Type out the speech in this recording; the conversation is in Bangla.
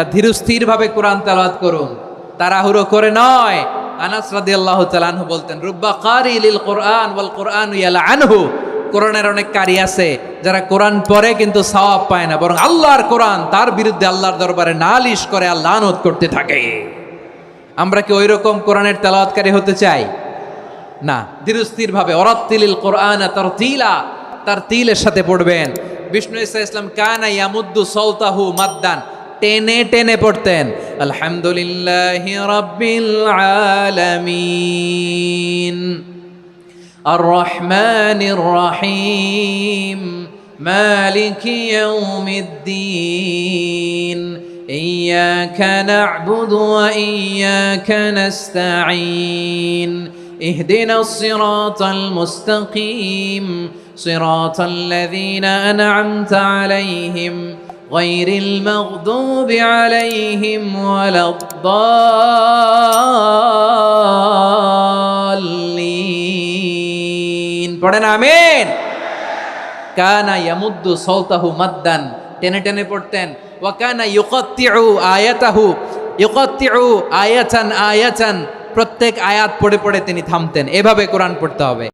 ধীরস্থির ভাবে কোরআন তেলাওয়াত করুন, তাড়াহুড়ো করে নয়। আনাস রাদিয়াল্লাহু তাআলা আনহু বলতেন, রুব্বা কারি লিল কোরআন ওয়াল কোরআন ইয়ালআনহু। কোরআনের অনেক কারি আছে যারা কোরআন পড়ে কিন্তু সওয়াব পায় না, বরং আল্লাহর কোরআন তার বিরুদ্ধে আল্লাহর দরবারে নালিশ করে আর লানত করতে থাকে। আমরা কি ওই রকম কোরআনের তেলাওয়াতকারী হতে চাই? না। ধীরস্থির ভাবে ওরাত্তিলিল কোরআন তারতিলা, তার তিলের সাথে পড়বেন। বিষ্ণু ঈসা ইসলাম কানা ইয়ামুদ্দু সাওতাহু মাদ্দান, টেনে টেনে পড়তেন। আলহামদুলিল্লাহি রাব্বিল আলামিন আর রহমানির রহিম মালিকি ইয়াউমিদ্দিন ইয়্যাকা না'বুদু ওয়া ইয়্যাকা নাস্তাঈন ইহদিনাস সিরাতাল মুস্তাকিম সিরাতাল লাযীনা আন'আমতা আলাইহিম গায়রিল মাগদুবি আলাইহিম ওয়ালাদ-দাল্লিন। পড়েন আমিন। কানা ইয়ামুদ্দু সাওতাহু মাদ্দান, টেনে টেনে পড়তেন। ওয়া কানা ইউকাত্তিউ আয়াতাহু, ইউকাত্তিউ আয়াতান আয়াতান, প্রত্যেক আয়াত পড়ে পড়ে তিনি থামতেন। এভাবে কোরআন পড়তে হবে।